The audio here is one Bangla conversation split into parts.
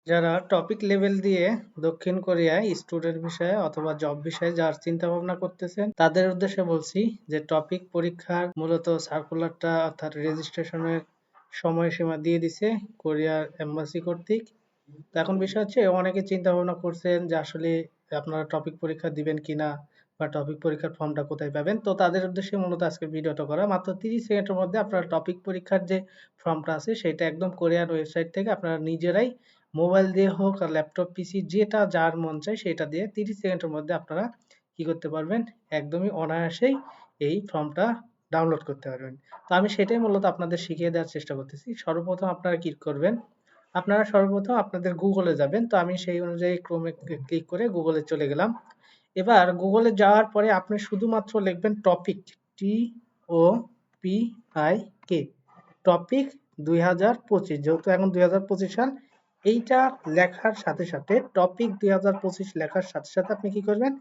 যারা টপিক লেভেল দিয়ে দক্ষিণ কোরিয়ায় স্টুডেন্ট বিষয়ে অথবা জব বিষয়ে যাওয়ার চিন্তা ভাবনা করতেছেন তাদের উদ্দেশ্যে বলছি যে টপিক পরীক্ষার মূলত সার্কুলারটা অর্থাৎ রেজিস্ট্রেশনের সময়সীমা দিয়ে দিছে কোরিয়ার এম্বাসি কর্তৃক। তো এখন বিষয় হচ্ছে অনেকে চিন্তা ভাবনা করছেন যে আসলে আপনারা টপিক পরীক্ষা দিবেন কিনা বা টপিক পরীক্ষার ফর্মটা কোথায় পাবেন। তো তাদের উদ্দেশ্যে মূলত আজকে ভিডিওটা করা। মাত্র 30 সেকেন্ডের মধ্যে আপনারা টপিক পরীক্ষার যে ফর্মটা আছে সেটা একদম কোরিয়ান ওয়েবসাইট থেকে আপনারা নিজেরাই মোবাইল দিয়ে হোক আর ল্যাপটপ পিসি যেটা যার মন চায় সেটা দিয়ে 30 সেকেন্ডের মধ্যে আপনারা কি করতে পারবেন, একদমই অনায়াসেই এই ফর্মটা ডাউনলোড করতে পারবেন। তো আমি সেটাই মূলত আপনাদের শিখিয়ে দেওয়ার চেষ্টা করতেছি। সর্বপ্রথম আপনারা কি করবেন, আপনারা সর্বপ্রথম আপনাদের গুগলে যাবেন। তো আমি সেই অনুযায়ী ক্রোমে ক্লিক করে গুগলে চলে গেলাম। এবার গুগলে যাওয়ার পরে আপনি শুধুমাত্র লিখবেন topic, T O P I K, topic 2025, যেহেতু এখন 2025 সাল, এইটা লেখার সাথে সাথে টপিক 2025 লেখার সাথে সাথে আপনি কি করবেন,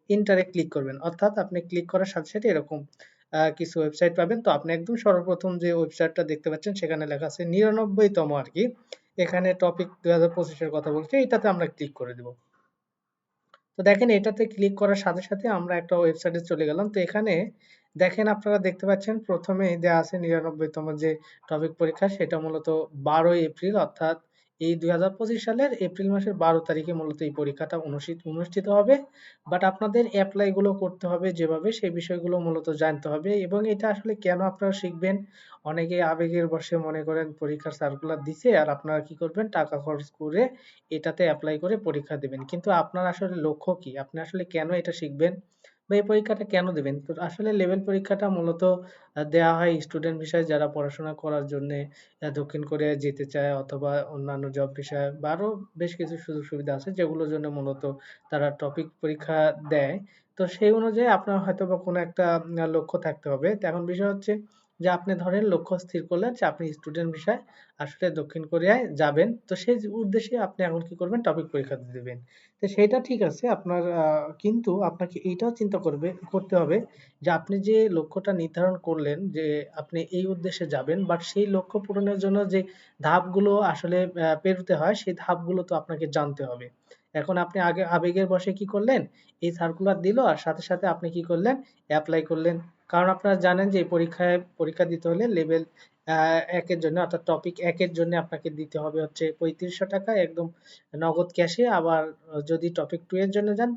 ইন্টারে ক্লিক করবেন। অর্থাৎ আপনি ক্লিক করার সাথে সাথে এরকম কিছু ওয়েবসাইট পাবেন। তো আপনি একদম সর্বপ্রথম যে ওয়েবসাইটটা দেখতে পাচ্ছেন সেখানে লেখা আছে 99তম আর কি, এখানে টপিক 2025 এর কথা বলছে, এটাতে আমরা ক্লিক করে দেব। তো দেখেন এটাতে ক্লিক করার সাথে সাথে আমরা একটা ওয়েবসাইটে চলে গেলাম। তো এখানে দেখেন আপনারা দেখতে পাচ্ছেন প্রথমে দেওয়া আছে 99তম যে টপিক পরীক্ষা, সেটা মূলত 12 এপ্রিল, অর্থাৎ এই 2025 সালের এপ্রিল মাসের 12 তারিখে মূলত এই পরীক্ষাটা অনুষ্ঠিত হবে। বাট আপনাদের অ্যাপ্লাই গুলো করতে হবে যেভাবে, সেই বিষয়গুলো মূলত জানতে হবে। এবং এটা আসলে কেন আপনারা শিখবেন, অনেকে আবেগের বশে মনে করেন পরীক্ষার সার্কুলার দিছে আর আপনারা কি করবেন, টাকা খরচ করে এটাতে অ্যাপ্লাই করে পরীক্ষা দিবেন। কিন্তু আপনার আসলে লক্ষ্য কি? আপনি আসলে কেন এটা শিখবেন বা এই পরীক্ষাটা কেন দিবেন? তো আসলে লেভেল পরীক্ষাটা মূলত দেয়া হয় স্টুডেন্ট বিষয়ে যারা পড়াশোনা করার জন্যে দক্ষিণ কোরিয়ায় যেতে চায় অথবা অন্যান্য জব বিষয়ে বা আরো বেশ কিছু সুযোগ সুবিধা আছে যেগুলোর জন্য মূলত তারা টপিক পরীক্ষা দেয়। তো সেই অনুযায়ী আপনার হয়তোবা কোনো একটা লক্ষ্য থাকতে হবে। তো এখন বিষয় হচ্ছে যে আপনি ধরেন লক্ষ্য স্থির করলেন যে আপনি স্টুডেন্ট ভিসায় আসলে দক্ষিণ কোরিয়ায় যাবেন। তো সেই উদ্দেশ্যে আপনি এখন কি করবেন, টপিক পরীক্ষা দিবেন। তো সেটা ঠিক আছে আপনার, কিন্তু আপনাকে এইটাও চিন্তা করতে হবে যে আপনি যে লক্ষ্যটা নির্ধারণ করলেন যে আপনি এই উদ্দেশ্যে যাবেন, বাট সেই লক্ষ্য পূরণের জন্য যে ধাপগুলো আসলে পেরোতে হয় সেই ধাপগুলো তো আপনাকে জানতে হবে। এখন আপনি আগে আবেগের বশে কি করলেন, এই সার্কুলার দিল আর সাথে সাথে আপনি কি করলেন, অ্যাপ্লাই করলেন। কারণ আপনারা জানেন যে এই পরীক্ষা দিতে হলে লেভেল একের জন্য অর্থাৎ টপিক একের জন্য আপনাকে দিতে হবে হচ্ছে 3500 টাকা একদম নগদ ক্যাশে। আবার যদি টপিক টু এর জন্য যান,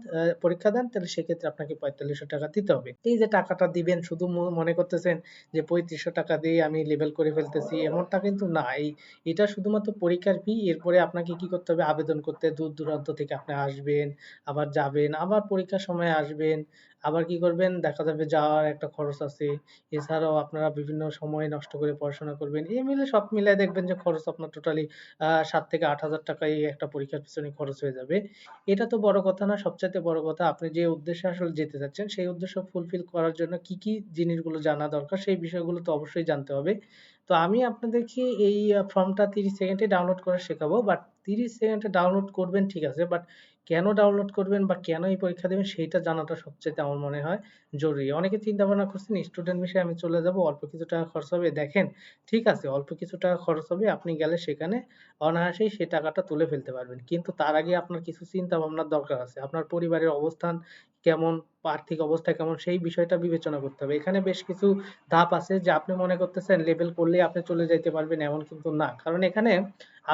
পরীক্ষা দেন, তাহলে সেক্ষেত্রে আপনাকে 4500 টাকা দিতে হবে। এই যে টাকাটা দিবেন শুধু মনে করতেছেন যে 3500 টাকা দিয়ে আমি লেভেল করে ফেলতেছি, এমনটা কিন্তু না। এটা শুধুমাত্র পরীক্ষার ফি। এরপরে আপনাকে কি করতে হবে, আবেদন করতে দূর দূরান্ত থেকে আপনি আসবেন, আবার যাবেন, আবার পরীক্ষার সময় আসবেন, আবার কি করবেন, দেখা যাবে যাওয়ার একটা খরচ আছে। এছাড়াও আপনারা বিভিন্ন সময় নষ্ট করে পড়াশোনা করবেন। এই মিলে সব মিলায় দেখবেন যে খরচ আপনার টোটালি ৭ থেকে ৮,০০০ টাকা এই একটা পরীক্ষার পিছনে খরচ হয়ে যাবে। এটা তো বড় কথা না। সবচাইতে বড় কথা আপনি যে উদ্দেশ্যে আসলে যেতে চাচ্ছেন, সেই উদ্দেশ্য ফুলফিল করার জন্য কি, কি জিনিসগুলো জানা দরকার সেই বিষয়গুলো তো অবশ্যই জানতে হবে। তো আমি আপনাদেরকে এই ফর্মটা 30 সেকেন্ডে ডাউনলোড করা শেখাবো। বাট 30 সেকেন্ডে ডাউনলোড করবেন ঠিক আছে। বাট কেন ডাউনলোড করবেন বা কেন এই পরীক্ষা দিবেন সেইটা জানাটা সবচাইতে আমার মনে হয় জরুরি। অনেকে চিন্তা ভাবনা করছেন স্টুডেন্ট বিষয়ে আমি চলে যাব, অল্প কিছু টাকা খরচ হবে। দেখেন, ঠিক আছে অল্প কিছু টাকা খরচ হবে, আপনি গেলে সেখানে অনায়াসেই সেই টাকাটা তুলে ফেলতে পারবেন। কিন্তু তার আগে আপনার কিছু চিন্তা ভাবনার দরকার আছে। আপনার পরিবারের অবস্থান কেমন, আর্থিক অবস্থা কেমন সেই বিষয়টা বিবেচনা করতে হবে। এখানে বেশ কিছু ধাপ আছে যে আপনি মনে করতেছেন লেভেল করলেই আপনি চলে যাইতে পারবেন, এমন কিন্তু না। কারণ এখানে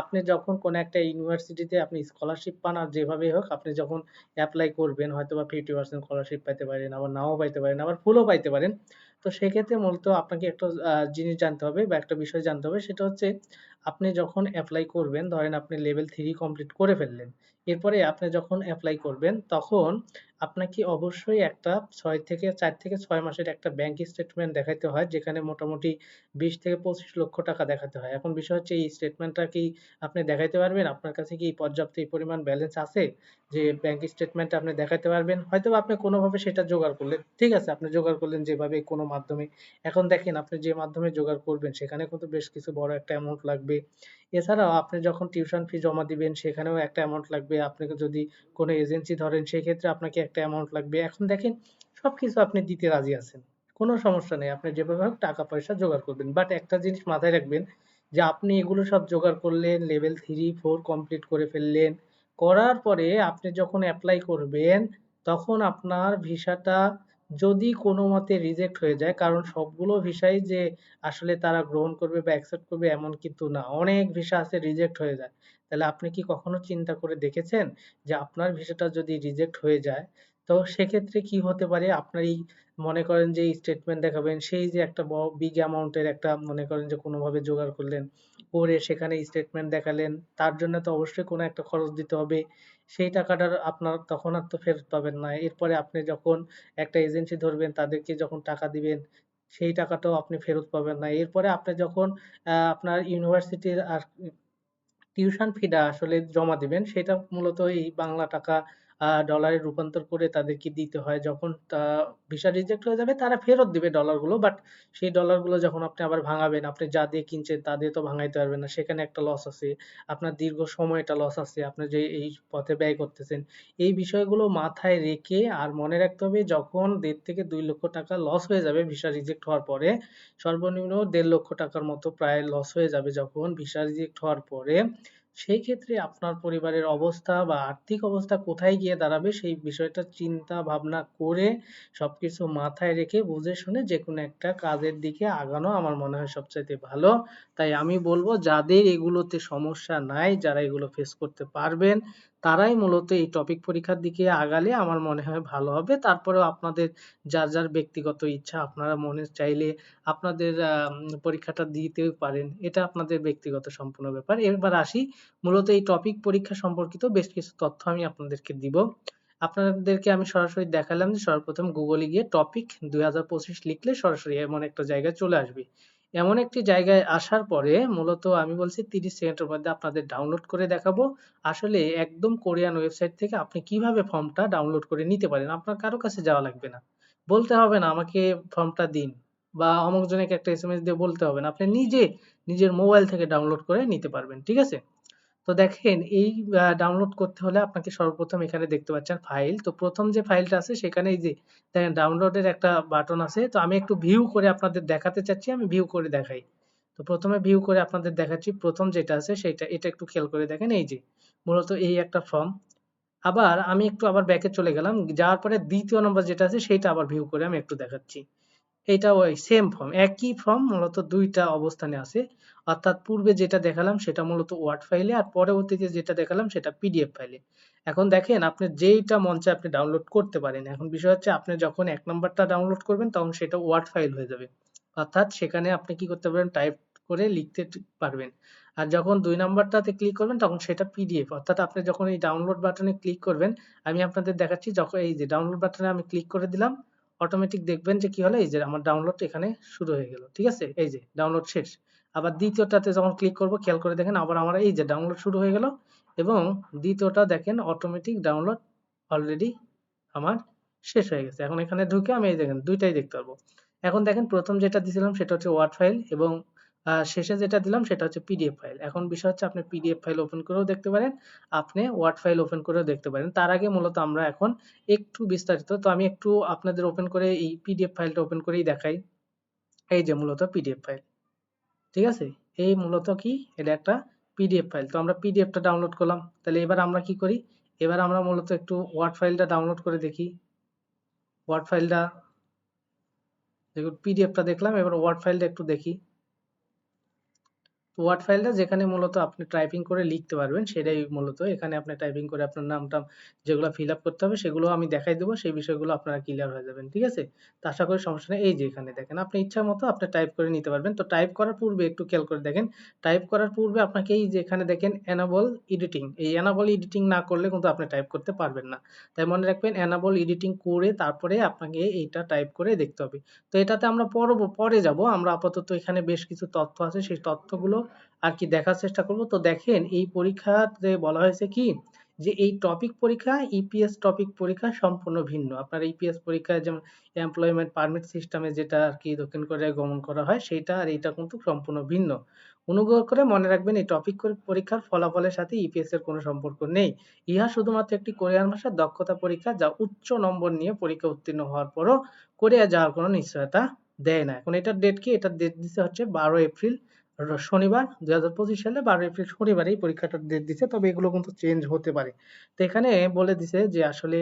আপনি যখন কোনো একটা ইউনিভার্সিটিতে আপনি স্কলারশিপ পান আর যেভাবেই হোক আপনি যখন এপ্লাই করবেন হয়তোবা 50% স্কলারশিপ পাইতে পারেন, আবার নাও পাইতে পারেন, আবার ফুলও পাইতে পারেন। তো সেক্ষেত্রে মূলত আপনাকে একটা জিনিস জানতে হবে বা একটা বিষয় জানতে হবে, সেটা হচ্ছে আপনি যখন এপ্লাই করবেন, ধরেন আপনি লেভেল 3 কমপ্লিট করে ফেললেন। এরপরে আপনি যখন এপ্লাই করবেন তখন আপনাকে অবশ্যই একটা 4 থেকে 6 মাসের একটা ব্যাংক স্টেটমেন্ট দেখাইতে হয়, যেখানে মোটামুটি 20 থেকে 25 লক্ষ টাকা দেখাতে হয়। এখন বিষয় হচ্ছে এই স্টেটমেন্টটা কি আপনি দেখাইতে পারবেন? আপনার কাছে কি পর্যাপ্ত এই পরিমাণ ব্যালেন্স আছে যে ব্যাংক স্টেটমেন্ট আপনি দেখাইতে পারবেন? হয়তোবা আপনি কোনোভাবে সেটা জোগাড় করলেন। ঠিক আছে, আপনি জোগাড় করলেন যেভাবে কোনো মাধ্যমে। এখন দেখেন আপনি যে মাধ্যমে জোগাড় করবেন সেখানে কিন্তু বেশ কিছু বড় একটা অ্যামাউন্ট লাগবে। এছাড়াও আপনি যখন টিউশন ফি জমা দিবেন সেখানেও একটা অ্যামাউন্ট লাগবে। আপনাকে যদি কোনো এজেন্সি ধরেন সেক্ষেত্রে আপনাকে একটা অ্যামাউন্ট লাগবে। এখন দেখেন সবকিছু আপনি দিতে রাজি আছেন। কোনো সমস্যা নেই। আপনি যেভাবে হোক টাকা পয়সা জোগাড় করবেন। বাট একটা জিনিস মাথায় রাখবেন যে আপনি এগুলো সব জোগাড় করলেন, লেভেল 3, 4 কমপ্লিট করে ফেললেন। করার পরে আপনি যখন এপ্লাই করবেন, তখন আপনার ভিসাটা যদি কোনো মতে রিজেক্ট হয়ে যায়, কারণ সবগুলো ভিসাই যে আসলে তারা গ্রহণ করবে বা অ্যাকসেপ্ট করবে এমন কিন্তু না। অনেক ভিসা আছে রিজেক্ট হয়ে যায়। তাহলে আপনি কি কখনো চিন্তা করে দেখেছেন যে আপনার ভিসাটা যদি রিজেক্ট হয়ে যায়, তো সেক্ষেত্রে কি হতে পারে? আপনার এই মনে করেন যে স্টেটমেন্ট দেখাবেন, সেই যে একটা বিগ অ্যামাউন্টের একটা মনে করেন যে কোনোভাবে জোগাড় করলেন, করে সেখানে স্টেটমেন্ট দেখালেন, তার জন্য তো অবশ্যই কোনো একটা খরচ দিতে হবে। সেই টাকাটার আপনার তখন আর তো ফেরত পাবেন না। এরপরে আপনি যখন একটা এজেন্সি ধরবেন, তাদেরকে যখন টাকা দিবেন, সেই টাকাটাও আপনি ফেরত পাবেন না। এরপরে আপনি যখন আপনার ইউনিভার্সিটির আর টিউশন ফিটা আসলে জমা দিবেন, সেটা মূলত এই বাংলা টাকা ডলারে রূপান্তর করে তাদেরকে দিতে হয়। যখন ভিসা রিজেক্ট হয়ে যাবে তারা ফেরত দিবে ডলারগুলো, বাট সেই ডলারগুলো যখন আপনি আবার ভাঙাবেন, আপনি যা দিয়ে কিনছেন তা দিয়ে তো ভাঙাইতে পারবেন না, সেখানে একটা লস আছে। আপনার দীর্ঘ সময় একটা লস আছে, আপনি যে এই পথে ব্যয় করতেছেন। এই বিষয়গুলো মাথায় রেখে আর মনে রাখতে হবে, যখন 1.5 থেকে 2 লক্ষ টাকা লস হয়ে যাবে ভিসা রিজেক্ট হওয়ার পরে, সর্বনিম্ন 1.5 লক্ষ টাকার মতো প্রায় লস হয়ে যাবে যখন ভিসা রিজেক্ট হওয়ার পরে, সেই ক্ষেত্রে আপনার পরিবারের অবস্থা বা আর্থিক অবস্থা কোথায় গিয়ে দাঁড়াবে, সেই বিষয়টা চিন্তা ভাবনা করে সবকিছু মাথায় রেখে বুঝে শুনে যে কোনো একটা কাজের দিকে আগানো আমার মনে হয় সবচাইতে ভালো। তাই আমি বলবো, যাদের এগুলোতে সমস্যা নাই, যারা এগুলো ফেস করতে পারবেন, তারাই মূলত এই টপিক পরীক্ষার দিকে আগালে আমার মনে হয় ভালো হবে। তারপরেও আপনাদের যার যার ব্যক্তিগত ইচ্ছা, আপনারা মনে চাইলে আপনাদের পরীক্ষাটা দিতেও পারেন। এটা আপনাদের ব্যক্তিগত সম্পূর্ণ ব্যাপার। এবার আসি, মূলত এই টপিক পরীক্ষা সম্পর্কিত বেশ কিছু তথ্য আমি আপনাদেরকে দিব। আপনাদেরকে আমি সরাসরি দেখালাম যে সর্বপ্রথম গুগলে গিয়ে টপিক 2025 লিখলে সরাসরি এমন একটা জায়গায় চলে আসবে। এমন একটি জায়গায় আসার পরে মূলত আমি বলছি 30 সেকেন্ডের মধ্যে আপনাদের ডাউনলোড করে দেখাবো। আসলে একদম কোরিয়ান ওয়েবসাইট থেকে আপনি কিভাবে ফর্মটা ডাউনলোড করে নিতে পারেন। আপনার কারো কাছে যাওয়া লাগবে না। বলতে হবে না আমাকে ফর্মটা দিন, বা অমুক জনকে একটা এসএমএস দিয়ে বলতে হবে না। আপনি নিজে নিজের মোবাইল থেকে ডাউনলোড করে নিতে পারবেন। ঠিক আছে? তো দেখেন, এই ডাউনলোড করতে হলে আপনাকে সর্বপ্রথম এখানে দেখতে পাচ্ছেন ফাইল। তো প্রথম যে ফাইলটা আছে সেখানে এই যে দেখেন ডাউনলোডের একটা বাটন আছে। তো আমি একটু ভিউ করে আপনাদের দেখাতে চাচ্ছি, আমি ভিউ করে দেখাই। তো প্রথমে ভিউ করে আপনাদের দেখাচ্ছি, প্রথম যেটা আছে সেটা, এটা একটু খেয়াল করে দেখেন, এই যে মূলত এই একটা ফর্ম। আবার আমি একটু আবার ব্যাকে চলে গেলাম, যাওয়ার পরে দ্বিতীয় নম্বর যেটা আছে সেইটা আবার ভিউ করে আমি একটু দেখাচ্ছি। এটা ওই সেম ফর্ম, একই ফর্ম, মূলত ২ টা অবস্থানে আছে। অর্থাৎ পূর্বে যেটা দেখালাম সেটা মূলত ওয়ার্ড ফাইলে, আর পরবর্তীতে যেটা দেখালাম সেটা পিডিএফ ফাইলে। এখন দেখেন, আপনি যেইটা মন চায় আপনি ডাউনলোড করতে পারেন। এখন বিষয় হচ্ছে, আপনি যখন ১ নাম্বারটা ডাউনলোড করবেন তখন সেটা ওয়ার্ড ফাইল হয়ে যাবে। অর্থাৎ সেখানে আপনি কি করতে পারবেন, টাইপ করে লিখতে পারবেন। আর যখন ২ নাম্বারটাতে ক্লিক করবেন তখন সেটা পিডিএফ। অর্থাৎ আপনি যখন এই ডাউনলোড বাটনে ক্লিক করবেন, আমি আপনাদের দেখাচ্ছি, যখন এই যে ডাউনলোড বাটনে আমি ক্লিক করে দিলাম, অটোমেটিক দেখবেন যে কি হলো, এই যে আমার ডাউনলোড এখানে শুরু হয়ে গেল। ঠিক আছে? এই যে ডাউনলোড শেষ। আবার দ্বিতীয়টাতে যখন ক্লিক করব, খেয়াল করে দেখেন আবার আমার এই যে ডাউনলোড শুরু হয়ে গেল, এবং দ্বিতীয়টা দেখেন অটোমেটিক ডাউনলোড অলরেডি আমার শেষ হয়ে গেছে। এখন এখানে ঢুকে আমি এই দেখেন ২ টাই দেখতে পারবো। এখন দেখেন প্রথম যেটা দিছিলাম সেটা হচ্ছে ওয়ার্ড ফাইল, এবং শেষে যেটা দিলাম সেটা হচ্ছে পিডিএফ ফাইল। এখন বিষয় হচ্ছে, আপনি পিডিএফ ফাইল ওপেন করেও দেখতে পারেন, আপনি ওয়ার্ড ফাইল ওপেন করেও দেখতে পারেন। তার আগে মূলত আমরা এখন একটু বিস্তারিত, তো আমি একটু আপনাদের ওপেন করে এই পিডিএফ ফাইলটা ওপেন করেই দেখাই। এই যে মূলত পিডিএফ ফাইল। ঠিক আছে? এই মূলত কি, এটা একটা পিডিএফ ফাইল। তো আমরা পিডিএফটা ডাউনলোড করলাম। তাহলে এবার আমরা কি করি? এবার আমরা মূলত একটু ওয়ার্ড ফাইলটা ডাউনলোড করে দেখি। ওয়ার্ড ফাইলটা দেখুন, পিডিএফটা দেখলাম, এবার ওয়ার্ড ফাইলটা একটু দেখি। ওয়ার্ড ফাইলটা যেখানে মূলত আপনি টাইপিং করে লিখতে পারবেন, সেটাই মূলত এখানে আপনি টাইপিং করে আপনার নাম-টাম যেগুলো ফিল আপ করতে হবে সেগুলো আমি দেখাই দেবো, সেই বিষয়গুলো আপনারা ক্লিয়ার হয়ে যাবেন। ঠিক আছে? তো আশা করি সমস্যা নেই। এই যে এখানে দেখেন, আপনি ইচ্ছা মতো আপনি টাইপ করে নিতে পারবেন। তো টাইপ করার পূর্বে একটু খেয়াল করে দেখেন, টাইপ করার পূর্বে আপনাকে এই যে এখানে দেখেন এনাবল এডিটিং, এই এনাবল এডিটিং না করলে কিন্তু আপনি টাইপ করতে পারবেন না। তাই মনে রাখবেন, এনাবল এডিটিং করে তারপরে আপনাকে এইটা টাইপ করে দেখতে হবে। তো এটাতে আমরা পরে যাব। আমরা আপাতত এখানে বেশ কিছু তথ্য আছে, সেই তথ্যগুলো আর কি দেখার চেষ্টা করব। তো দেখেন, এই পরীক্ষাতে বলা হয়েছে কি, যে এই টপিক পরীক্ষা ইপিএস টপিক পরীক্ষা সম্পূর্ণ ভিন্ন। আপনার ইপিএস পরীক্ষায় যেমন এমপ্লয়মেন্ট পারমিট সিস্টেমে যেটা আর কি দক্ষিণ কোরিয়ায় গমন করা হয়, সেইটা আর এইটা কিন্তু সম্পূর্ণ ভিন্ন। অনুগ্রহ করে মনে রাখবেন, এই টপিক পরীক্ষার ফলাফলের সাথে ইপিএস এর কোনো সম্পর্ক নেই। ইহা শুধুমাত্র একটি কোরিয়ান ভাষার দক্ষতা পরীক্ষা, যা উচ্চ নম্বর নিয়ে পরীক্ষা উত্তীর্ণ হওয়ার পরও কোরিয়া যাওয়ার কোনো নিশ্চয়তা দেয় না। এখন এটার ডেট কি? এটার ডেট দিছে হচ্ছে 12 এপ্রিল শনিবার 2025 সালে 12 এপ্রিল শনিবার এই পরীক্ষাটার ডেট দিছে, তবে এগুলো কিন্তু চেঞ্জ হতে পারে। তো এখানে বলে দিছে যে আসলে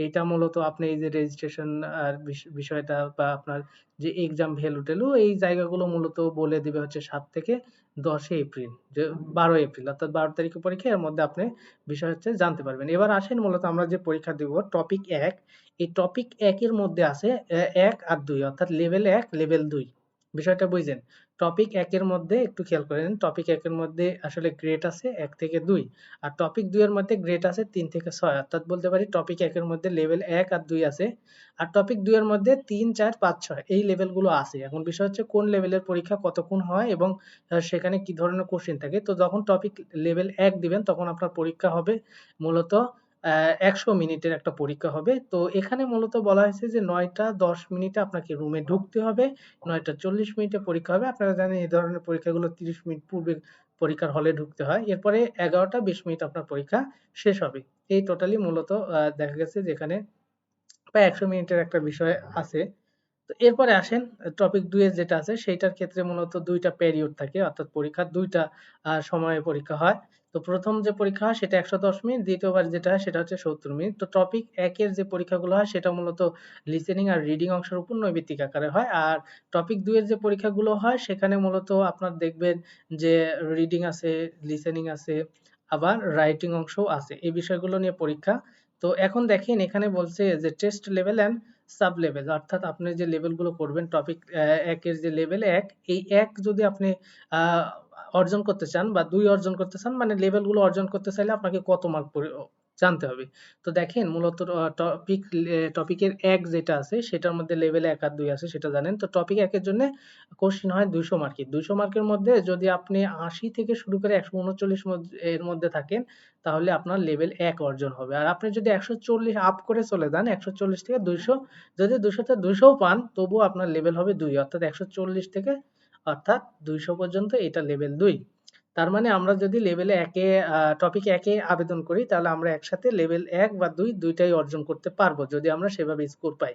এইটা মূলত আপনি এই যে রেজিস্ট্রেশন আর বিষয়টা বা আপনার যে এক্সাম ভ্যালু ট্যালু এই জায়গাগুলো মূলত বলে দিবে হচ্ছে 7 থেকে 10 এপ্রিল, যে 12 এপ্রিল অর্থাৎ 12 তারিখে পরীক্ষা, এর মধ্যে আপনি বিষয় হচ্ছে জানতে পারবেন। এবার আসেন মূলত আমরা যে পরীক্ষা দিব টপিক 1, এই টপিক 1 এর মধ্যে আছে 1 আর 2 অর্থাৎ লেভেল 1 লেভেল 2, বিষয়টা বুঝছেন? টপিক 1 এর মধ্যে একটু খেয়াল করেন, টপিক 1 এর মধ্যে আসলে গ্রেড আছে 1 থেকে 2, আর টপিক 2 এর মধ্যে গ্রেড আছে 3 থেকে 6, অর্থাৎ বলতে পারি টপিক 1 এর মধ্যে লেভেল 1 আর 2 আছে, আর টপিক 2 এর মধ্যে 3, 4, 5, 6 এই লেভেলগুলো আছে। এখন বিষয় হচ্ছে কোন লেভেলের পরীক্ষা কতক্ষণ হয় এবং সেখানে কি ধরনের কোশ্চেন থাকে। তো যখন টপিক লেভেল 1 দিবেন তখন আপনার পরীক্ষা হবে মূলত 100 মিনিটের একটা পরীক্ষা হবে। তো এখানে মূলত বলা হয়েছে যে 9টা 10 মিনিটে আপনাকে রুমে ঢুকতে হবে, 9টা 40 মিনিটে পরীক্ষা হবে। আপনারা জানেন এই ধরনের পরীক্ষাগুলো 30 মিনিট পূর্বে পরীক্ষার হলে ঢুকতে হয়। এরপরে 11টা 20 মিনিট আপনার পরীক্ষা শেষ হবে। এই টোটালি মূলত দেখা গেছে যে এখানে প্রায় 100 মিনিটের একটা বিষয় আছে। তো এরপরে আসেন টপিক 2 এর যেটা আছে সেইটার ক্ষেত্রে মূলত 2টা পিরিয়ড থাকে, অর্থাৎ পরীক্ষার 2টা সময়ে পরীক্ষা হয়। তো প্রথম যে পরীক্ষা হয় সেটা 110 মিনিট, দ্বিতীয়বার যেটা হয় সেটা হচ্ছে 70 মিনিট। তো টপিক 1 এর যে পরীক্ষাগুলো হয় সেটা মূলত লিসেনিং আর রিডিং অংশের উপর নৈর্ব্যক্তিক আকারে হয়। আর টপিক 2 এর যে পরীক্ষাগুলো হয় সেখানে মূলত আপনার দেখবেন যে রিডিং আছে, লিসেনিং আছে, আবার রাইটিং অংশও আছে। এই বিষয়গুলো নিয়ে পরীক্ষা। তো এখন দেখেন এখানে বলছে যে test level and sub level, অর্থাৎ আপনি যে লেভেলগুলো করবেন টপিক 1 এর যে লেভেল 1, এই 1 যদি আপনি আহ, অর্জন করতে চান বা 2 অর্জন করতে চান, মানে লেভেলগুলো অর্জন করতে চাইলে আপনাকে কত মার্ক জানতে হবে। তো দেখেন মূলত টপিকের 1 যেটা আছে সেটার মধ্যে লেভেল 1 আর 2 আছে সেটা জানেন। তো টপিক 1 এর জন্য কোশ্চেন হয় 200 মার্কের। 200 মার্কের মধ্যে যদি আপনি 80 থেকে শুরু করে 139 এর মধ্যে থাকেন তাহলে আপনার লেভেল 1 অর্জন হবে। আর আপনি যদি 140 আপ করে চলে যান, 140 থেকে 200, যদি 200 তে 200ও পান তবুও আপনার লেভেল হবে 2, অর্থাৎ 140 থেকে অর্থাৎ 200 পর্যন্ত এটা লেভেল 2। তার মানে আমরা যদি লেভেলে 1 এ টপিক 1 এ আবেদন করি তাহলে আমরা একসাথে লেভেল 1 বা 2 দুইটাই অর্জন করতে পারবো যদি আমরা সেভাবে স্কোর পাই।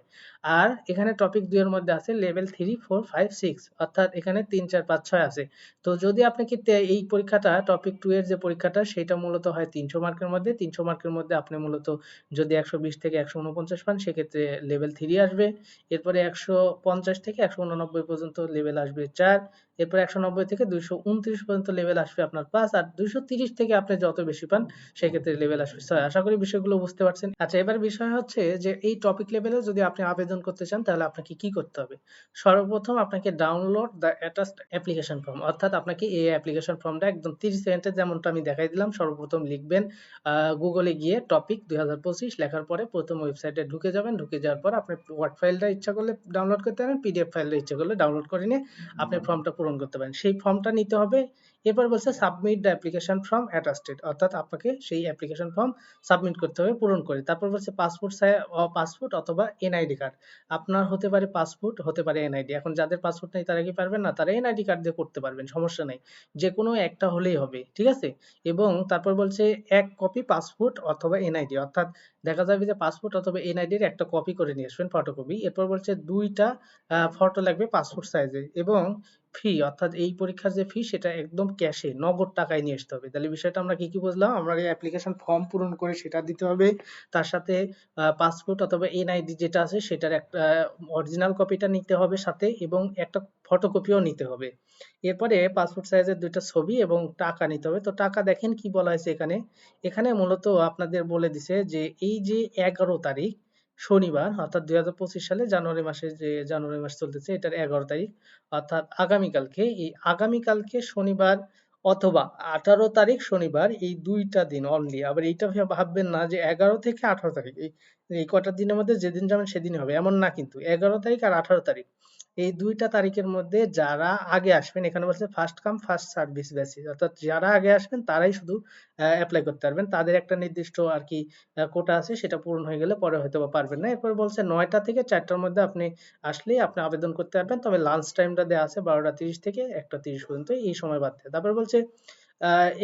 আর এখানে টপিক 2 এর মধ্যে আছে লেভেল 3, 4, 5, 6, অর্থাৎ এখানে 3, 4, 5, 6 আছে। তো যদি আপনি কি এই পরীক্ষাটা টপিক 2 এর যে পরীক্ষাটা সেটা মূলত হয় 300 মার্কের মধ্যে, 300 মার্কের মধ্যে আপনি মূলত যদি 120 থেকে 149 পান সেক্ষেত্রে লেভেল 3 আসবে। এরপরে 150 থেকে 189 পর্যন্ত লেভেল আসবে 4, এরপর 190 থেকে 229 পর্যন্ত লেভেল আসবে আপনার 5, আর 230 থেকে আপনি যত বেশি পান সেক্ষেত্রে লেভেল আসবে 6। আশা করি বিষয়গুলো বুঝতে পারছেন। আচ্ছা, এবার বিষয় হচ্ছে যে এই টপিক লেভেলে যদি আপনি আবেদন করতে চান তাহলে আপনাকে কি করতে হবে। সর্বপ্রথম আপনাকে download the attached application form, অর্থাৎ আপনাকে এই অ্যাপ্লিকেশন ফর্মটা একদম 30 সেকেন্ডে যেমনটা আমি দেখাই দিলাম সর্বপ্রথম লিখবেন, গুগলে গিয়ে টপিক 2025 লেখার পরে প্রথম ওয়েবসাইটে ঢুকে যাবেন। ঢুকে যাওয়ার পর আপনি ওয়ার্ড ফাইলটা ইচ্ছা করলে ডাউনলোড করতে পারেন, পিডিএফ ফাইলটা ইচ্ছা করলে ডাউনলোড করে নিয়ে আপনি ফর্মটা পূরণ করতে পারেন। সেই ফর্মটা নিতে হবে। এরপর বলছে submit the application form attested, অর্থাৎ আপনাকে সেই অ্যাপ্লিকেশন ফর্ম সাবমিট করতে হবে পূরণ করে। তারপর বলছে পাসপোর্ট অথবা এনআইডি কার্ড, আপনার হতে পারে পাসপোর্ট, হতে পারে এনআইডি। এখন যাদের পাসপোর্ট নেই তারা কি পারবেন না, তারা এনআইডি কার্ড দিয়ে করতে পারবেন, সমস্যা নেই, যে কোনো একটা হলেই হবে, ঠিক আছে। এবং তারপর বলছে 1 কপি পাসপোর্ট অথবা এনআইডি, অর্থাৎ দেখা যাবে যে পাসপোর্ট অথবা এনআইডির একটা কপি করে নিয়ে আসবেন, ফটোকপি। এরপর বলছে 2টা ফটো লাগবে পাসপোর্ট সাইজে, এবং ফি অর্থাৎ এই পরীক্ষার যে ফি সেটা একদম ক্যাশে নগদ টাকায় নিয়ে আসতে হবে। তাহলে বিষয়টা আমরা কি কি বুঝলাম, আমরা এই অ্যাপ্লিকেশন ফর্ম পূরণ করে সেটা দিতে হবে, তার সাথে পাসপোর্ট অথবা এনআইডি যেটা আছে সেটার একটা অরিজিনাল কপিটা নিতে হবে সাথে, এবং একটা ফটোকপিও নিতে হবে। এরপরে পাসপোর্ট সাইজের 2টা ছবি এবং টাকা নিতে হবে। তো টাকা দেখেন কি বলা হয়েছে এখানে, এখানে মূলত আপনাদের বলে দিছে যে এই যে 11 তারিখ শনিবার, অর্থাৎ 2025 সালে জানুয়ারি মাসে, যে জানুয়ারি মাস চলতেছে এটার 11 তারিখ, অর্থাৎ আগামীকালকে, এই আগামীকালকে শনিবার অথবা 18 তারিখ শনিবার, এই 2টা দিন অনলি। আবার এইটা ভাববেন না যে 11 থেকে 18 তারিখ এই এই কটা দিনের মধ্যে যেদিন যাবেন সেদিনই হবে, এমন না কিন্তু। 11 তারিখ আর 18 তারিখ এই 2টা তারিখের মধ্যে যারা আগে আসবেন, এখানে বলছে first come first service basis, অর্থাৎ যারা আগে আসবেন তারাই শুধু অ্যাপ্লাই করতে পারবেন, তাদের একটা নির্দিষ্ট আর কি কোটা আছে, সেটা পূরণ হয়ে গেলে পরে হয়তো বা পারবেন না। এরপর বলছে 9টা থেকে 4টার মধ্যে আপনি আসলেই আপনি আবেদন করতে পারবেন, তবে লাঞ্চ টাইমটা দেওয়া আছে 12টা 30 থেকে 1টা 30 পর্যন্ত, এই সময় বাদ দিয়ে। তারপর বলছে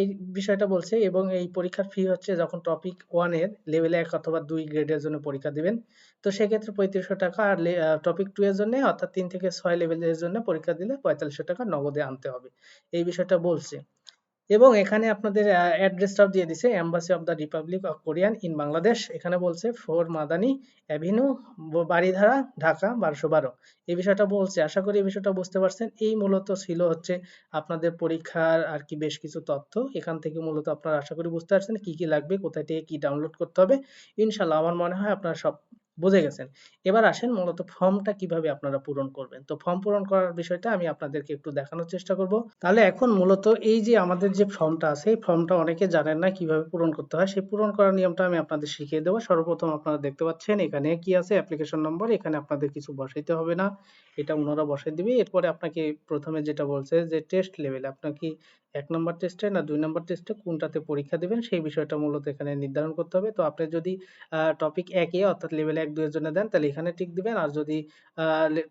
এই বিষয়টা বলছে, এবং এই পরীক্ষার ফি হচ্ছে যখন টপিক 1 এর লেভেল 1 অথবা 2 গ্রেডের জন্য পরীক্ষা দিবেন, তো সেক্ষেত্রে 3500 টাকা, আর টপিক 2 এর জন্য অর্থাৎ 3 থেকে 6 লেভেলের জন্য পরীক্ষা দিলে 4500 টাকা নগদে আনতে হবে। এই বিষয়টা বলছে। এবং এখানে আপনাদের অ্যাড্রেসটাও দিয়ে দিছে, embassy of the Republic of Korean in Bangladesh. এখানে বলছে 4 মাদানী অ্যাভিনিউ, বারিধারা, ঢাকা 1212। এই বিষয়টা বলছে। আশা করি এই বিষয়টা বুঝতে পারছেন। এই মূলত ছিল হচ্ছে আপনাদের পরীক্ষার আর কি বেশ কিছু তথ্য। এখান থেকে মূলত আপনারা আশা করি বুঝতে পারছেন কি কি লাগবে, কোথায় থেকে কি ডাউনলোড করতে হবে। ইনশাল্লাহ আমার মনে হয় আপনারা সব বুঝে গেছেন। এবার আসেন মূলত ফর্মটা কিভাবে আপনারা পূরণ করবেন। তো ফর্ম পূরণ করার বিষয়টা আমি আপনাদেরকে একটু দেখানোর চেষ্টা করব। তাহলে এখন মূলত এই যে আমাদের যে ফর্মটা আছে, এই ফর্মটা অনেকে জানেন না কিভাবে পূরণ করতে হয়। সেই পূরণ করার নিয়মটা আমি আপনাদের শিখিয়ে দেবো। সর্বপ্রথম আপনারা দেখতে পাচ্ছেন এখানে কি আছে, অ্যাপ্লিকেশন নম্বর। এখানে আপনাদের কিছু বসাইতে হবে না, এটা ওনারা বসাই দিবে। এরপরে আপনাকে প্রথমে যেটা বলছে যে টেস্ট লেভেল, আপনার কি 1 নম্বর টেস্টে না 2 নম্বর টেস্টে কোনটাতে পরীক্ষা দিবেন সেই বিষয়টা মূলত এখানে নির্ধারণ করতে হবে। তো আপনি যদি টপিক 1 এ অর্থাৎ লেভেল 1 2 এর জন্য দেন তাহলে এখানে টিক দিবেন, আর যদি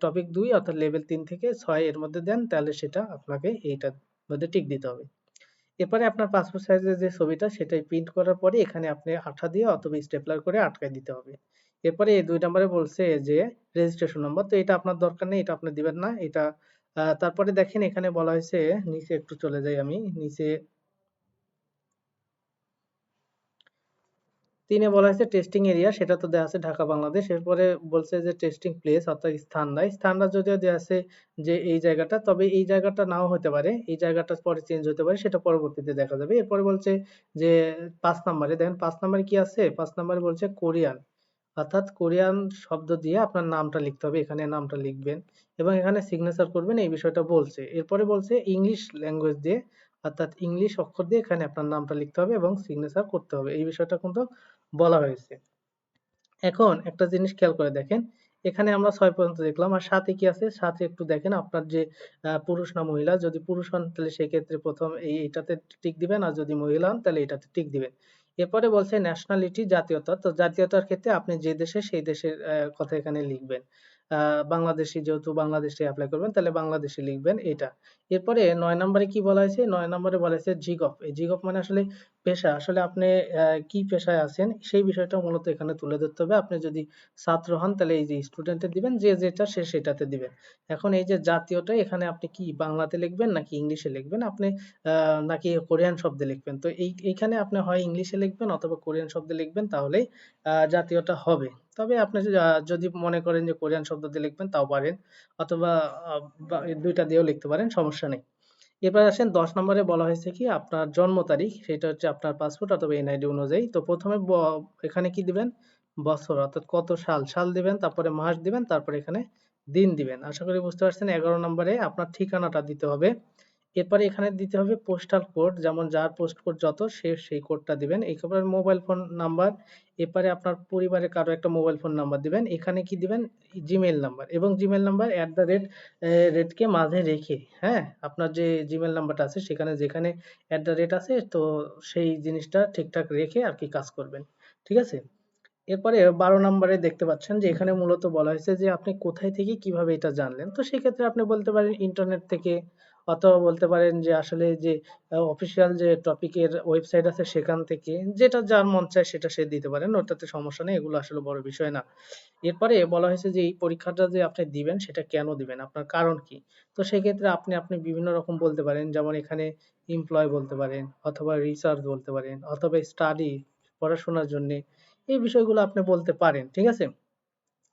টপিক 2 অর্থাৎ লেভেল 3 থেকে 6 এর মধ্যে দেন তাহলে সেটা আপনাকে এইটা মধ্যে টিক দিতে হবে। এরপরে আপনার পাসপোর্ট সাইজের যে ছবিটা সেটাই প্রিন্ট করার পরে এখানে আপনি আঠা দিয়ে অথবা স্টেপলার করে আটকায় দিতে হবে। এরপরে এই 2 নম্বরে বলছে যে রেজিস্ট্রেশন নম্বর, তো এটা আপনার দরকার নেই, এটা আপনি দিবেন না এটা। তারপরে দেখেন এখানে বলা হয়েছে, নিচে একটু চলে যাই আমি, নিচে 3 এ বলা হয়েছে টেস্টিং এরিয়া, সেটা তো দেওয়া আছে ঢাকা বাংলাদেশ। এরপরে বলছে যে টেস্টিং প্লেস অর্থাৎ স্থানটা, স্থানটা যদিও দেওয়া আছে যে এই জায়গাটা, তবে এই জায়গাটা নাও হতে পারে, এই জায়গাটা পরে চেঞ্জ হতে পারে, সেটা পরবর্তীতে দেখা যাবে। এরপরে বলছে যে 5 নম্বরে দেখেন, 5 নম্বরে কি আছে, 5 নম্বরে বলছে কোরিয়ান, অর্থাৎ কোরিয়ান শব্দ দিয়ে আপনার নামটা লিখতে হবে, এখানে নামটা লিখবেন এবং এখানে সিগনেচার করবেন, এই বিষয়টা বলছে। এরপরে বলছে ইংলিশ ল্যাঙ্গুয়েজ দিয়ে, অর্থাৎ ইংলিশ অক্ষর দিয়ে এখানে আপনার নামটা লিখতে হবে এবং সিগনেচার করতে হবে, এই বিষয়টা কিন্তু বলা হয়েছে। এখন একটা জিনিস খেয়াল করে দেখেন, এখানে আমরা 6 পর্যন্ত দেখলাম, আর 7 এ কি আছে, 7 এ একটু দেখেন আপনার যে পুরুষ না মহিলা, যদি পুরুষ হন তাহলে সেক্ষেত্রে প্রথম এইটাতে টিক দিবেন, আর যদি মহিলা হন তাহলে এটাতে টিক দিবেন। এরপরে বলছে ন্যাশনালিটি, জাতীয়তা, তো জাতীয়তার ক্ষেত্রে আপনি যে দেশে সেই দেশের কথা এখানে লিখবেন। বাংলাদেশী, যেহেতু বাংলাদেশে অ্যাপ্লাই করবেন তাহলে বাংলাদেশে লিখবেন এটা। এরপরে 9 নম্বরে কি বলা হয়েছে, 9 নম্বরে বলা হয়েছে জিগফ। এই জিগফ মানে আসলে পেশা, আসলে আপনি কি পেশায় আছেন সেই বিষয়টা মূলত এখানে তুলে ধরতে হবে। আপনি যদি ছাত্র হন তাহলে এই যে স্টুডেন্টে দিবেন, যে যেটা সে সেটাতে দিবেন। এখন এই যে জাতীয়টা এখানে আপনি কি বাংলাতে লিখবেন নাকি ইংলিশে লিখবেন, আপনি নাকি কোরিয়ান শব্দে লিখবেন। তো এইখানে আপনি হয় ইংলিশে লিখবেন অথবা কোরিয়ান শব্দে লিখবেন, তাহলেই জাতীয়টা হবে। তবে আপনি যদি মনে করেন যে কোরিয়ান শব্দ দিয়ে লিখবেন তাও পারেন, অথবা দুইটা দিয়েও লিখতে পারেন, সমস্যা নেই। এবার আসেন 10 নম্বরে বলা হয়েছে কি আপনার জন্ম তারিখ, সেটা হচ্ছে আপনার পাসপোর্ট অথবা এনআইডি অনুযায়ী। তো প্রথমে এখানে কি দিবেন, বছর অর্থাৎ কত সাল, সাল দিবেন, তারপরে মাস দিবেন, তারপরে এখানে দিন দিবেন। আশা করি বুঝতে পারছেন। 11 নম্বরে আপনার ঠিকানাটা দিতে হবে। এরপরে এখানে দিতে হবে পোস্টাল কোড, যেমন যার পোস্ট কোড যত সে সেই কোডটা দিবেন। এরপরে মোবাইল ফোন নাম্বার, এরপরে আপনার পরিবারের কারো একটা মোবাইল ফোন নাম্বার দিবেন। এখানে কি দিবেন, জিমেইল নাম্বার, এবং জিমেইল নাম্বার @রেটকে মাঝে রেখে, হ্যাঁ, আপনার যে জিমেইল নাম্বারটা আছে সেখানে যেখানে @ আছে, তো সেই জিনিসটা ঠিকঠাক রেখে আর কি কাজ করবেন, ঠিক আছে। এরপরে 12 নম্বরে দেখতে পাচ্ছেন যে এখানে মূলত বলা হয়েছে যে আপনি কোথায় থেকে কিভাবে এটা জানলেন। তো সেক্ষেত্রে আপনি বলতে পারেন ইন্টারনেট থেকে, অথবা বলতে পারেন যে আসলে যে অফিসিয়াল যে টপিকের ওয়েবসাইট আছে সেখান থেকে, যেটা যার মন চায় সেটা সে দিতে পারেন, ওটাতে সমস্যা নেই, এগুলো আসলে বড় বিষয় না। এরপরে বলা হয়েছে যে এই পরীক্ষাটা যে আপনি দিবেন সেটা কেন দিবেন, আপনার কারণ কি। তো সেক্ষেত্রে আপনি বিভিন্ন রকম বলতে পারেন, যেমন এখানে এমপ্লয় বলতে পারেন, অথবা রিসার্চ বলতে পারেন, অথবা স্টাডি, পড়াশোনার জন্য, এই বিষয়গুলো আপনি বলতে পারেন, ঠিক আছে।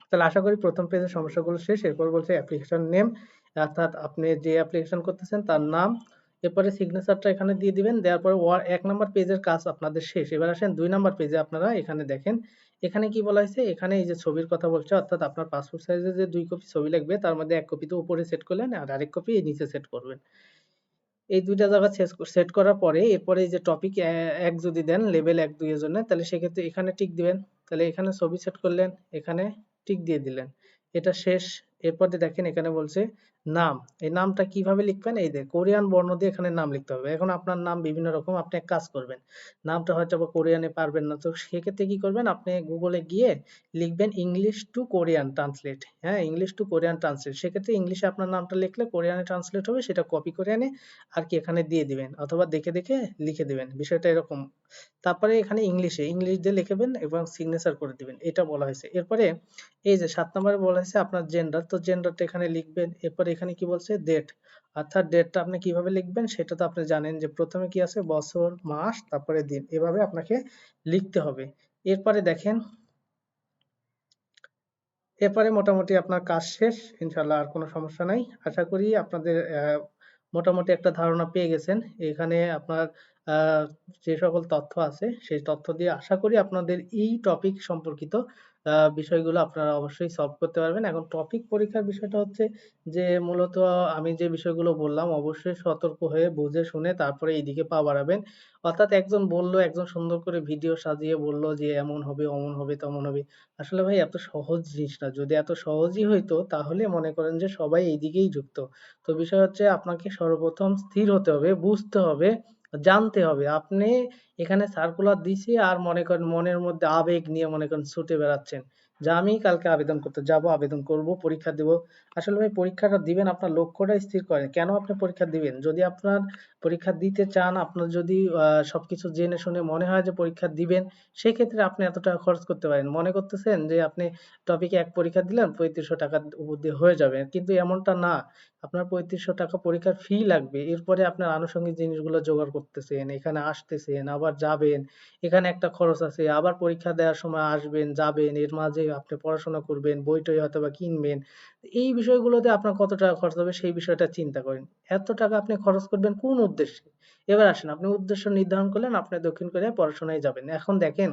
তাহলে আশা করি প্রথম পেজের সমস্যাগুলো শেষ। এরপর বলছে অ্যাপ্লিকেশন নেম, অর্থাৎ আপনি যে অ্যাপ্লিকেশন করতেছেন তার নাম। এরপরে সিগনেচারটা এখানে দিয়ে দিবেন, দেওয়ার পরে 1 নাম্বার পেজের কাজ আপনাদের শেষ। এবার আসেন 2 নাম্বার পেজে, আপনারা এখানে দেখেন এখানে কি বলা হয়েছে, এখানে এই যে ছবির কথা বলছে, অর্থাৎ আপনার পাসপোর্ট সাইজের যে 2 কপি ছবি লাগবে তার মধ্যে 1 কপি তো উপরে সেট করলেন আর আরেক কপি এই নিচে সেট করবেন। এই ২ টা জায়গা সেট করার পরে এরপরে এই যে টপিক ১ যদি দেন লেভেল ১ ২ এর জন্য, তাহলে সেক্ষেত্রে এখানে টিক দিবেন। তাহলে এখানে ছবি সেট করলেন, এখানে টিক দিয়ে দিলেন। এটা শেষ। এরপরে দেখেন এখানে বলছে নাম, এই নামটা কিভাবে লিখবেন? এই যে কোরিয়ান বর্ণ দিয়ে এখানে নাম লিখতে হবে। এখন আপনার নাম বিভিন্ন রকম, আপনি এক কাজ করবেন। নামটা হয়তোবা কোরিয়ানে পারবেন না। তো সেক্ষেত্রে কি করবেন? আপনি গুগলে গিয়ে লিখবেন ইংলিশ টু কোরিয়ান ট্রান্সলেট। হ্যাঁ? English to Korean translate. সেক্ষেত্রে ইংলিশে আপনার নামটা লিখলে কোরিয়ানে ট্রান্সলেট হবে, সেটা কপি করে এনে আর কি এখানে দিয়ে দিবেন। অথবা দেখে লিখে দিবেন। বিষয়টা এরকম। তারপরে এখানে ইংলিশ দিয়ে লিখবেন এবং সিগনেচার করে দিবেন। এটা বলা হয়েছে। এরপরে এই যে ৭ নম্বরে বলা হয়েছে আপনার জেন্ডার। তো জেন্ডারটা এখানে লিখবেন। এরপরে এখানে কি বলছে? ডেট। অর্থাৎ ডেটটা আপনি কিভাবে লিখবেন সেটা তো আপনি জানেন যে ১ম এ কি আছে? বছর, মাস, তারপরে দিন। এভাবে আপনাকে লিখতে হবে। এরপরে দেখেন, এরপরে মোটামুটি আপনার কাজ শেষ। ইনশাআল্লাহ আর কোনো সমস্যা নাই। আশা করি আপনাদের মোটামুটি একটা ধারণা পেয়ে গেছেন। এখানে আপনার আ যে সকল তথ্য আছে সেই তথ্য দিয়ে আশা করি আপনাদের এই টপিক সম্পর্কিত বিষয়গুলো আপনারা অবশ্যই সলভ করতে পারবেন। এখন টপিক পরীক্ষার বিষয়টা হচ্ছে যে মূলত আমি যে বিষয়গুলো বললাম অবশ্যই সতর্ক হয়ে বুঝে শুনে তারপরে এইদিকে পা বাড়াবেন। অর্থাৎ একজন বলল, একজন সুন্দর করে ভিডিও সাজিয়ে বলল যে এমন হবে, অমন হবে, তমন হবে। আসলে ভাই এত সহজ জিনিস না। যদি এত সহজই হইতো তাহলে মনে করেন যে সবাই এইদিকেই ঝুঁকতো। তো বিষয় হচ্ছে আপনাকে সর্বপ্রথম স্থির হতে হবে, বুঝতে হবে, জানতে হবে। আপনি এখানে সার্কুলার দিছি আর মনে করেন মনের মধ্যে আবেগ নিয়ে মনে করেন ছুটে বেড়াচ্ছেন। যে আমি কালকে আবেদন করতে যাবো, আবেদন করব, পরীক্ষা দিব। আসলে ভাই পরীক্ষাটা দিবেন আপনার লক্ষ্যটা স্থির করেন। কেন আপনি পরীক্ষা দিবেন? যদি আপনার পরীক্ষা দিতে চান, আপনার যদি সবকিছু জেনে শুনে মনে হয় যে পরীক্ষা দিবেন, সেক্ষেত্রে আপনি এত টাকা খরচ করতে পারেন। মনে করতেছেন যে আপনি টপিকে ১ পরীক্ষা দিলেন ৩৫০০ টাকার উপর দিয়ে হয়ে যাবে। কিন্তু এমনটা না। আপনার ৩৫০০ টাকা পরীক্ষার ফি লাগবে। এরপরে আপনার আনুষঙ্গিক জিনিসগুলো জোগাড় করতেছেন, এখানে আসতেছেন, আবার যাবেন। এখানে একটা খরচ আছে। আবার পরীক্ষা দেওয়ার সময় আসবেন, যাবেন। এর মাঝে আপনি পড়াশোনা করবেন, বই-টই হয়তোবা কিনবেন। এই বিষয়গুলোতে আপনার কত টাকা খরচ হবে সেই বিষয়টা চিন্তা করেন। এত টাকা আপনি খরচ করবেন কোন উদ্দেশ্যে? এবার আসেন, আপনি উদ্দেশ্য নির্ধারণ করলেন আপনি দক্ষিণ কোরিয়ায় পড়াশোনায় যাবেন। এখন দেখেন,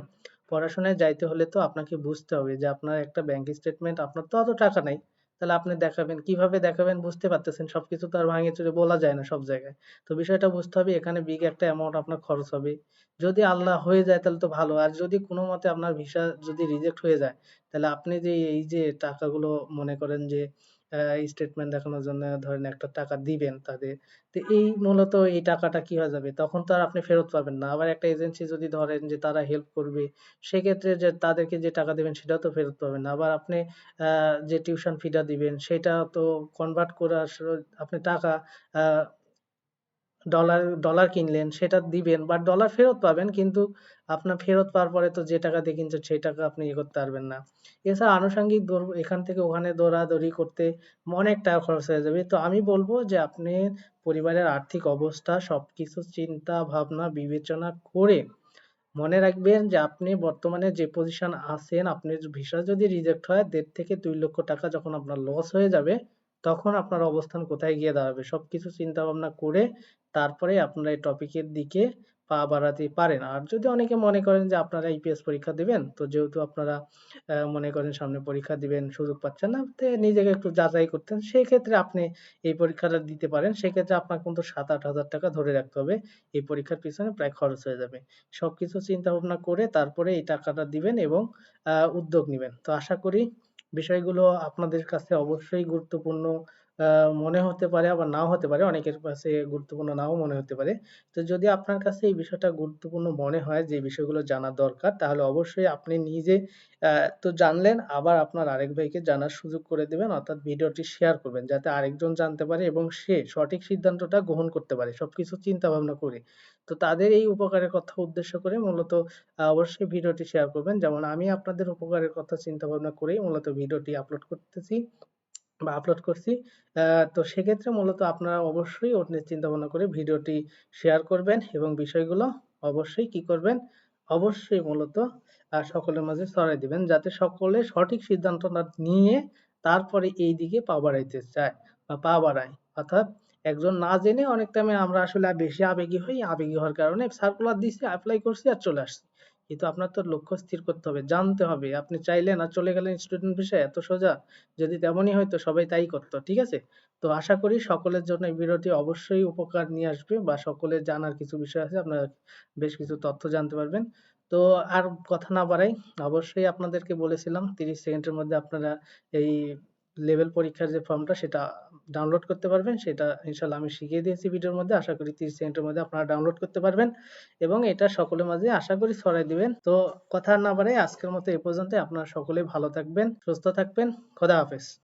পড়াশোনায় যাইতে হলে তো আপনাকে বুঝতে হবে যে আপনার একটা ব্যাংক স্টেটমেন্ট, আপনার তো অত টাকা নাই। তাহলে আপনি দেখাবেন, কিভাবে দেখাবেন বুঝতে পারতেছেন। সবকিছু তো আর ভাঙে চুরে বলা যায় না সব জায়গায়। তো বিষয়টা বুঝতে হবে, এখানে বিগ একটা অ্যামাউন্ট আপনার খরচ হবে। যদি আল্লাহ হয়ে যায় তাহলে তো ভালো। আর যদি কোনমতে আপনার ভিসা যদি রিজেক্ট হয়ে যায়, তাহলে আপনি যে এই যে টাকাগুলো মনে করেন যে স্টেটমেন্ট দেখানোর জন্য ধরেন একটা টাকা দিবেন তাদের। তো এই মূলত এই টাকাটা কি হয়ে যাবে? তখন তো আর আপনি ফেরত পাবেন না। আবার একটা এজেন্সি যদি ধরেন যে তারা হেল্প করবে, সেক্ষেত্রে যে তাদেরকে যে টাকা দিবেন সেটাও তো ফেরত পাবেন না। আবার আপনি আ যে টিউশন ফিটা দিবেন সেটা তো কনভার্ট করে আপনি টাকা আ ডলার কিনলেন সেটা দিবেন বাট ডলার ফেরত পাবেন, কিন্তু আপনার ফেরত পাওয়ার পরে তো যে টাকা দিয়ে কিনছেন সেই টাকা আপনি ইয়ে করতে পারবেন না। এছাড়া আনুষঙ্গিক এখান থেকে ওখানে দৌড়াদৌড়ি করতে অনেক টাকা খরচ হয়ে যাবে। তো আমি বলব যে আপনি পরিবারের আর্থিক অবস্থা সবকিছু চিন্তা ভাবনা বিবেচনা করে মনে রাখবেন যে আপনি বর্তমানে যে পজিশন আছেন, আপনার ভিসা যদি রিজেক্ট হয় ১.৫ থেকে ২ লক্ষ টাকা যখন আপনার লস হয়ে যাবে, তখন আপনার অবস্থান কোথায় গিয়ে দাঁড়াবে? সবকিছু চিন্তা ভাবনা করে তারপরে আপনারা এই টপিকের দিকে পা বাড়াতে পারেন। আর যদি অনেকে মনে করেন যে আপনারা ইপিএস পরীক্ষা দিবেন, তো যেহেতু আপনারা মনে করেন সামনে পরীক্ষা দিবেন, সুযোগ পাচ্ছেন না, তে নিজেকে একটু যাচাই করতেন। সেক্ষেত্রে আপনি এই পরীক্ষাটা দিতে পারেন। সেক্ষেত্রে আপনার কিন্তু ৭-৮ হাজার টাকা ধরে রাখতে হবে। এই পরীক্ষার পিছনে প্রায় খরচ হয়ে যাবে। সবকিছু চিন্তা ভাবনা করে তারপরে এই টাকাটা দিবেন এবং উদ্যোগ নিবেন। তো আশা করি বিষয়গুলো আপনাদের কাছে অবশ্যই গুরুত্বপূর্ণ মনে হতে পারে, আবার নাও হতে পারে। অনেকের কাছে গুরুত্বপূর্ণ নাও মনে হতে পারে। তো যদি আপনার কাছে এই বিষয়টা গুরুত্বপূর্ণ মনে হয় যে এই বিষয়গুলো জানা দরকার, তাহলে অবশ্যই আপনি নিজে তো জানলেন, আবার আপনার আরেক ভাইকে জানার সুযোগ করে দিবেন। অর্থাৎ ভিডিওটি শেয়ার করবেন যাতে আরেকজন জানতে পারে এবং সে সঠিক সিদ্ধান্তটা গ্রহণ করতে পারে সবকিছু চিন্তা ভাবনা করে। তো তাদের এই উপকারের কথা উদ্দেশ্য করে মূলত অবশ্যই ভিডিওটি শেয়ার করবেন। যেমন আমি আপনাদের উপকারের কথা চিন্তা ভাবনা করেই মূলত ভিডিওটি আপলোড করতেছি বা আপলোড করছি। আ তো সেক্ষেত্রে মূলত আপনারা অবশ্যই ওটা নিয়ে চিন্তা ভাবনা করে ভিডিওটি শেয়ার করবেন এবং বিষয়গুলো অবশ্যই কি করবেন? অবশ্যই মূলত সকলের মাঝে ছড়াই দিবেন যাতে সকলে সঠিক সিদ্ধান্তটা নিয়ে তারপরে এই দিকে পা বাড়াইতে চায় বা পা বাড়ায়। অর্থাৎ একজন না জেনে অনেক টাইমে আমরা আসলে বেশি আবেগী হই। আবেগী হওয়ার কারণে সার্কুলার দিছি, এপ্লাই করছি আর চলে আসছি। কিন্তু আপনার তো লক্ষ্য স্থির করতে হবে, জানতে হবে। আপনি চাইলেন আর চলে গেলেন স্টুডেন্ট ভিসায়, এত সোজা? যদি তেমনই হইতো সবাই তাই করতো। ঠিক আছে? তো আশা করি সকলের জন্য এই ভিডিওটি অবশ্যই উপকার নিয়ে আসবে বা সকলের জানার কিছু বিষয় আছে। আপনারা বেশ কিছু তথ্য জানতে পারবেন। তো আর কথা না বাড়াই, অবশ্যই আপনাদেরকে বলেছিলাম ৩০ সেকেন্ডের মধ্যে আপনারা এই লেভেল পরীক্ষার যে ফর্মটা সেটা ডাউনলোড করতে পারবেন, সেটা ইনশাল্লাহ আমি শিখিয়ে দিয়েছি ভিডিওর মধ্যে। আশা করি 30 সেকেন্ডের মধ্যে আপনারা ডাউনলোড করতে পারবেন এবং এটা সকলের মাঝে আশা করি ছড়াই দিবেন। তো কথা আর না বাড়াই আজকের মতো এ পর্যন্তই। আপনারা সকলে ভালো থাকবেন, সুস্থ থাকবেন। খোদা হাফেজ।